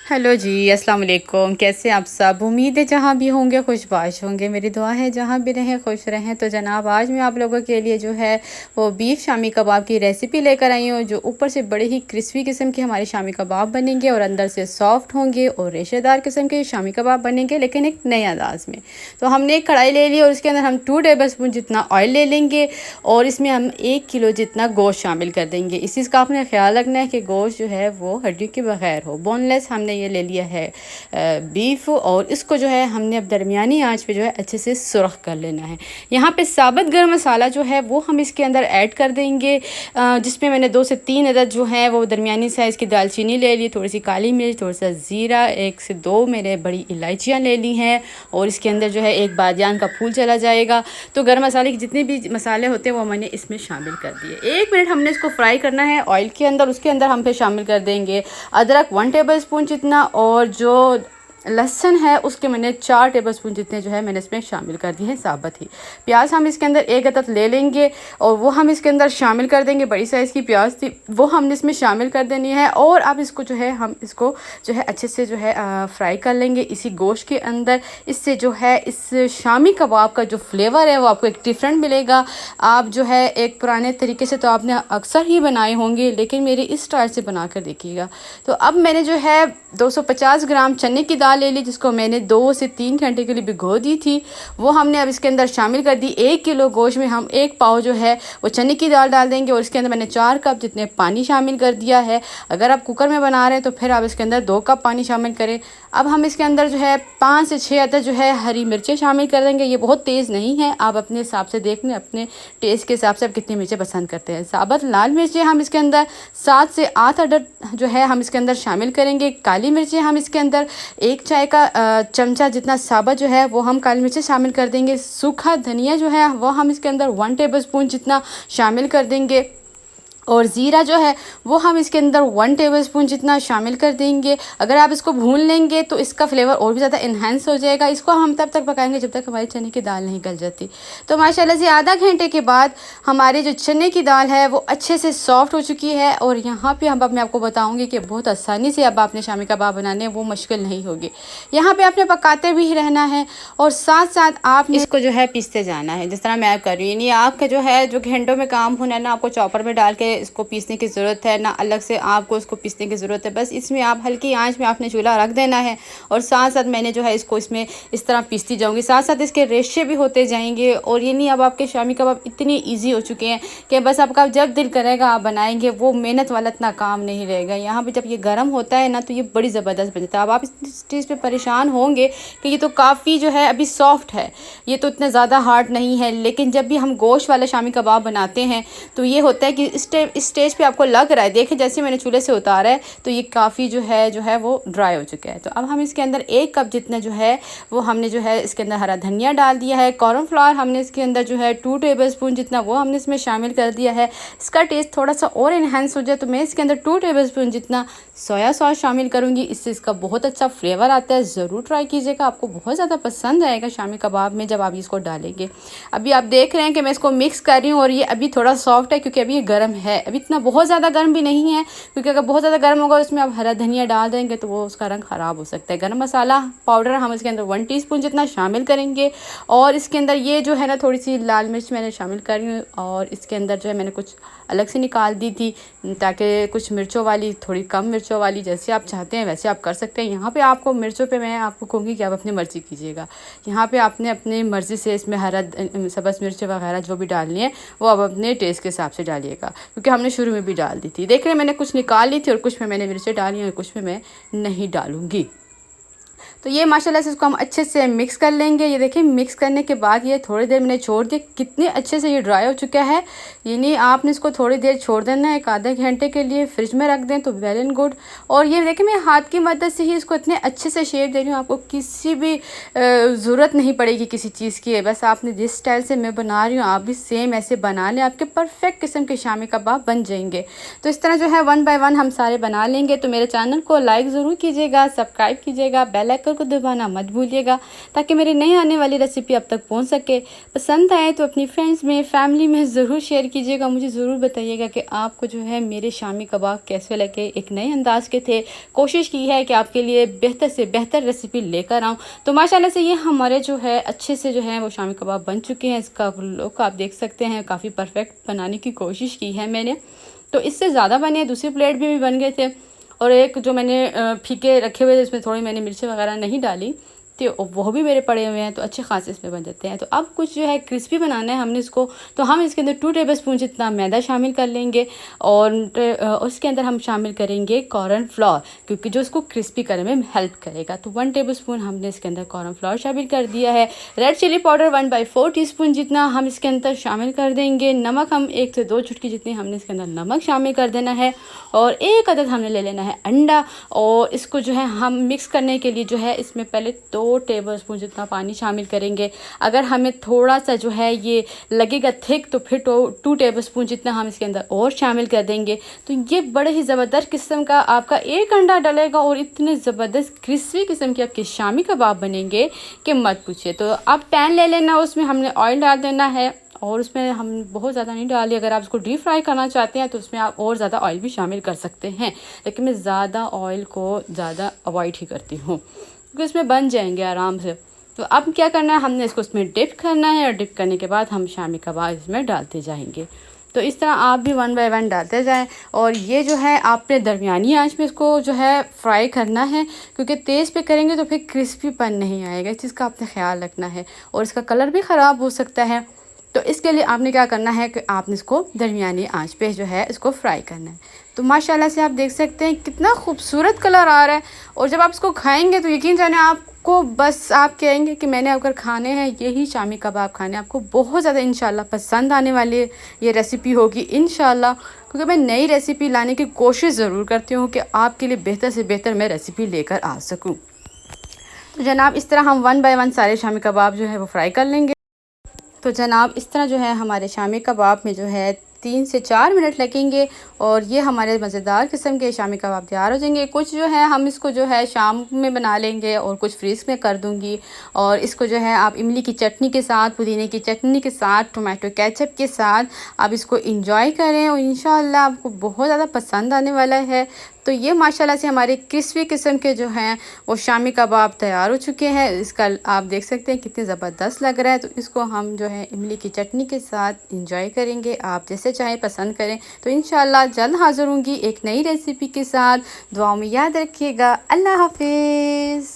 Hello जी, अस्सलाम वालेकुम। कैसे आप सब? उम्मीद है जहाँ भी होंगे खुशबाश होंगे। मेरी दुआ है जहाँ भी रहें खुश रहें। तो जनाब आज मैं आप लोगों के लिए जो है वो बीफ शामी कबाब की रेसिपी लेकर आई हूँ, जो ऊपर से बड़े ही क्रिस्पी किस्म के हमारे शामी कबाब बनेंगे और अंदर से सॉफ्ट होंगे और रेशेदार किस्म के शामी कबाब बनेंगे, लेकिन एक नए अंदाज में। तो हमने एक कढ़ाई ले ली और उसके अंदर हम 2 टेबल स्पून जितना ऑयल ले लेंगे और इसमें हम 1 किलो जितना गोश्त शामिल कर देंगे। इस चीज़ का आपने ख्याल रखना है कि गोश्त जो है वो हड्डियों के बगैर हो, बोनलेस। हमने ये ले लिया है बीफ और इसको जो है हमने अब दरमियानी आंच पे जो है अच्छे से सुरख कर लेना है। यहाँ पे साबुत गरम मसाला जो है वो हम इसके अंदर ऐड कर देंगे, जिसमें मैंने 2 से 3 अदद जो है वो दरमियानी साइज़ की दालचीनी ले ली, थोड़ी सी काली मिर्च, थोड़ा सा ज़ीरा, 1 से 2 मैंने बड़ी इलायचियाँ ले ली हैं और इसके अंदर जो है एक बादियान का फूल चला जाएगा। तो गरम मसाले के जितने भी मसाले होते हैं वो मैंने इसमें शामिल कर दिए। 1 मिनट हमने इसको फ्राई करना है ऑयल के अंदर। उसके अंदर हम फिर शामिल कर देंगे अदरक 1 टेबल स्पून जितना और जो लहसुन है उसके मैंने 4 टेबल स्पून जितने जो है मैंने इसमें शामिल कर दिए हैं साबुत ही। प्याज हम इसके अंदर 1 अदद ले लेंगे और वो हम इसके अंदर शामिल कर देंगे। बड़ी साइज़ की प्याज थी वो हमने इसमें शामिल कर देनी है और अब इसको जो है हम इसको जो है अच्छे से जो है फ्राई कर लेंगे इसी गोश्त के अंदर। इससे जो है इस शामी कबाब का जो फ्लेवर है वो आपको एक डिफरेंट मिलेगा। आप जो है एक पुराने तरीके से तो आपने अक्सर ही बनाए होंगे, लेकिन मेरी इस स्टाइल से बना कर देखिएगा। तो अब मैंने जो है 250 ग्राम चने की दाल ले ली, जिसको मैंने 2 से 3 घंटे के लिए भिगो दी थी। वो हमने अब इसके अंदर शामिल कर दी। 1 किलो गोश्त में हम 1 पाव जो है वो चने की दाल डाल देंगे और इसके अंदर मैंने 4 कप जितने पानी शामिल कर दिया है। अगर आप कुकर में बना रहे हैं तो फिर आप इसके अंदर 2 कप पानी शामिल करें। अब हम इसके अंदर जो है 5 से 6 अदद जो है हरी मिर्चें शामिल कर देंगे। ये बहुत तेज़ नहीं है, आप अपने हिसाब से देख लें, अपने टेस्ट के हिसाब से आप कितनी मिर्चें पसंद करते हैं। साबुत लाल मिर्चें हम इसके अंदर 7 से 8 अदद जो है हम इसके अंदर शामिल करेंगे। काली मिर्चें हम इसके अंदर 1 चाय का चमचा जितना साबुत जो है वो हम काली मिर्चें शामिल कर देंगे। सूखा धनिया जो है वो हम इसके अंदर 1 टेबल स्पून जितना शामिल कर देंगे और ज़ीरा जो है वो हम इसके अंदर 1 टेबल स्पून जितना शामिल कर देंगे। अगर आप इसको भून लेंगे तो इसका फ्लेवर और भी ज़्यादा इन्हेंस हो जाएगा। इसको हम तब तक पकाएंगे जब तक हमारी चने की दाल नहीं गल जाती। तो माशाल्लाह से आधा घंटे के बाद हमारी जो चने की दाल है वो अच्छे से सॉफ्ट हो चुकी है और यहाँ पे अब मैं आपको बताऊँगी कि बहुत आसानी से अब आपने शामी कबाब बनाने वो मुश्किल नहीं होगी। यहाँ पर आपने पकाते भी रहना है और साथ साथ आप इसको जो है पीसते जाना है, जिस तरह मैं कर रही हूँ। नहीं आपका जो है जो घंटों में काम होना है ना, आपको चॉपर में डाल के इसको पीसने की ज़रूरत है ना, अलग से आपको इसको पीसने की ज़रूरत है। बस इसमें आप हल्की आंच में आपने चूल्हा रख देना है और साथ साथ मैंने जो है इसको इसमें इस तरह पीसती जाऊंगी, साथ साथ इसके रेशे भी होते जाएंगे। और ये नहीं अब आपके शामी कबाब इतने ईजी हो चुके हैं कि बस आपका जब दिल करेगा आप बनाएंगे, वो मेहनत वाला इतना काम नहीं रहेगा। यहाँ पर जब ये गर्म होता है ना तो ये बड़ी ज़बरदस्त बन जाता है। अब आप इस चीज़ पर परेशान होंगे कि ये तो काफ़ी जो है अभी सॉफ्ट है, ये तो इतना ज़्यादा हार्ड नहीं है, लेकिन जब भी हम गोश्त वाला शामी कबाब बनाते हैं तो ये होता है कि इस स्टेज पे आपको लग रहा है, देखिए जैसे मैंने चूल्हे से उतारा है तो ये काफ़ी जो है वो ड्राई हो चुका है। तो अब हम इसके अंदर 1 कप जितना जो है वो हमने जो है इसके अंदर हरा धनिया डाल दिया है। कॉर्नफ्लावर हमने इसके अंदर जो है 2 टेबल स्पून जितना वो हमने इसमें शामिल कर दिया है। इसका टेस्ट थोड़ा सा और इन्हेंस हो जाए तो मैं इसके अंदर 2 टेबल स्पून जितना सोया सॉस शामिल करूँगी। इससे इसका बहुत अच्छा फ्लेवर आता है। ज़रूर ट्राई कीजिएगा, आपको बहुत ज़्यादा पसंद आएगा शामी कबाब में जब आप इसको डालेंगे। अभी आप देख रहे हैं कि मैं इसको मिक्स कर रही हूँ और ये अभी थोड़ा सॉफ्ट है क्योंकि अभी ये गर्म है, अभी इतना बहुत ज़्यादा गर्म भी नहीं है, क्योंकि अगर बहुत ज़्यादा गर्म होगा उसमें आप हरा धनिया डाल देंगे तो वो उसका रंग ख़राब हो सकता है। गरम मसाला पाउडर हम इसके अंदर 1 टीस्पून जितना शामिल करेंगे और इसके अंदर ये जो है ना थोड़ी सी लाल मिर्च मैंने शामिल कर रही हूँ और इसके अंदर जो है मैंने कुछ अलग से निकाल दी थी ताकि कुछ मिर्चों वाली, थोड़ी कम मिर्चों वाली, जैसे आप चाहते हैं वैसे आप कर सकते हैं। यहाँ पे आपको मिर्चों पे मैं आपको कहूँगी कि आप अपनी मर्ज़ी कीजिएगा। यहाँ पे आपने अपनी मर्ज़ी से इसमें हरा सब्ज़ मिर्च वगैरह जो भी डालनी है वो आप अपने टेस्ट के हिसाब से डालिएगा, क्योंकि हमने शुरू में भी डाल दी थी। देख रहे हैं मैंने कुछ निकाल ली थी और कुछ में मैंने मिर्चें डाली और कुछ में मैं नहीं डालूँगी। तो ये माशाल्लाह से इसको हम अच्छे से मिक्स कर लेंगे। ये देखिए मिक्स करने के बाद ये थोड़ी देर मैंने छोड़ दिया, कितने अच्छे से ये ड्राई हो चुका है। यानी आपने इसको थोड़ी देर छोड़ देना है, 1 आधा घंटे के लिए फ्रिज में रख दें तो वेल एंड गुड। और ये देखिए मैं हाथ की मदद से ही इसको इतने अच्छे से शेप दे रही हूँ, आपको किसी भी ज़रूरत नहीं पड़ेगी किसी चीज़ की। बस आपने जिस स्टाइल से मैं बना रही हूँ आप भी सेम ऐसे बना लें, आपके परफेक्ट किस्म के शामी कबाब बन जाएंगे। तो इस तरह जो है 1 बाय 1 हम सारे बना लेंगे। तो मेरे चैनल को लाइक ज़रूर कीजिएगा, सब्सक्राइब कीजिएगा, बेल आइकन आइकन को दबाना मत भूलिएगा ताकि मेरी नई आने वाली रेसिपी आप तक पहुंच सके। पसंद आए तो अपनी फ्रेंड्स में, फैमिली में ज़रूर शेयर कीजिएगा। मुझे ज़रूर बताइएगा कि आपको जो है मेरे शामी कबाब कैसे लगे। एक नए अंदाज के थे, कोशिश की है कि आपके लिए बेहतर से बेहतर रेसिपी लेकर आऊँ। तो माशाल्लाह से ये हमारे जो है अच्छे से जो है वो शामी कबाब बन चुके हैं। इसका लुक आप देख सकते हैं, काफ़ी परफेक्ट बनाने की कोशिश की है मैंने। तो इससे ज़्यादा बने, दूसरी प्लेट में भी बन गए थे। और एक जो मैंने फीके रखे हुए थे इसमें थोड़ी मैंने मिर्ची वगैरह नहीं डाली, तो वो भी मेरे पड़े हुए हैं, तो अच्छे खासे इसमें बन जाते हैं। तो अब कुछ जो है क्रिस्पी बनाना है हमने इसको, तो हम इसके अंदर 2 टेबलस्पून जितना मैदा शामिल कर लेंगे और उसके अंदर हम शामिल करेंगे कॉर्न फ्लोर, क्योंकि जो इसको क्रिस्पी करने में हेल्प करेगा। तो 1 टेबलस्पून हमने इसके अंदर कॉर्न फ्लोर शामिल कर दिया है। रेड चिली पाउडर 1/4 टीस्पून जितना हम इसके अंदर शामिल कर देंगे। नमक हम 1 से 2 चुटकी जितनी हमने इसके अंदर नमक शामिल कर देना है। और 1 अदद हमने ले लेना है अंडा, और इसको जो है हम मिक्स करने के लिए जो है इसमें पहले 2 टेबलस्पून जितना पानी शामिल करेंगे। अगर हमें थोड़ा सा जो है ये लगेगा थिक तो फिर 2 टेबलस्पून जितना हम इसके अंदर और शामिल कर देंगे। तो ये बड़े ही ज़बरदस्त किस्म का आपका एक अंडा डलेगा और इतने ज़बरदस्त क्रिस्पी किस्म के आपके शामी कबाब बनेंगे कि मत पूछिए। तो अब पैन ले लेना, उसमें हमने ऑयल डाल देना है और उसमें हम बहुत ज़्यादा नहीं डालिए। अगर आप इसको डीप फ्राई करना चाहते हैं तो उसमें आप और ज़्यादा ऑयल भी शामिल कर सकते हैं, लेकिन मैं ज़्यादा ऑयल को ज़्यादा अवॉइड ही करती हूँ क्योंकि इसमें बन जाएंगे आराम से। तो अब क्या करना है, हमने इसको इसमें डिप करना है और डिप करने के बाद हम शामी कबाब इसमें डालते जाएंगे। तो इस तरह आप भी 1 बाय 1 डालते जाएं। और ये जो है आपने दरमियानी आंच में इसको जो है फ्राई करना है, क्योंकि तेज़ पे करेंगे तो फिर क्रिस्पीपन नहीं आएगा। इस चीज़ का आपने ख्याल रखना है और इसका कलर भी ख़राब हो सकता है। तो इसके लिए आपने क्या करना है कि आपने इसको दरमियानी आंच पे जो है इसको फ्राई करना है। तो माशाल्लाह से आप देख सकते हैं कितना खूबसूरत कलर आ रहा है। और जब आप इसको खाएंगे तो यकीन जाने आपको बस आप कहेंगे कि मैंने अगर खाने हैं यही शामी कबाब खाने, आपको बहुत ज़्यादा इंशाल्लाह पसंद आने वाली ये रेसिपी होगी इंशाल्लाह। क्योंकि मैं नई रेसिपी लाने की कोशिश ज़रूर करती हूँ कि आपके लिए बेहतर से बेहतर मैं रेसिपी लेकर आ सकूँ। तो जनाब इस तरह हम 1 बाय 1 सारे शामी कबाब जो है वो फ्राई कर लेंगे। तो जनाब इस तरह जो है हमारे शामी कबाब में जो है 3 से 4 मिनट लगेंगे और ये हमारे मज़ेदार किस्म के शामी कबाब तैयार हो जाएंगे। कुछ जो है हम इसको जो है शाम में बना लेंगे और कुछ फ्रीज़ में कर दूंगी। और इसको जो है आप इमली की चटनी के साथ, पुदीने की चटनी के साथ, टोमेटो केचप के साथ आप इसको इंजॉय करें और इंशाल्लाह आपको बहुत ज़्यादा पसंद आने वाला है। तो ये माशाल्लाह से हमारे क्रिस्पी किस्म के जो हैं वो शामी कबाब तैयार हो चुके हैं। इसका आप देख सकते हैं कितने ज़बरदस्त लग रहा है। तो इसको हम जो है इमली की चटनी के साथ इंजॉय करेंगे, आप जैसे चाहें पसंद करें। तो इंशाल्लाह जल्द हाज़िर होंगी एक नई रेसिपी के साथ। दुआओं में याद रखिएगा। अल्लाह हाफिज़।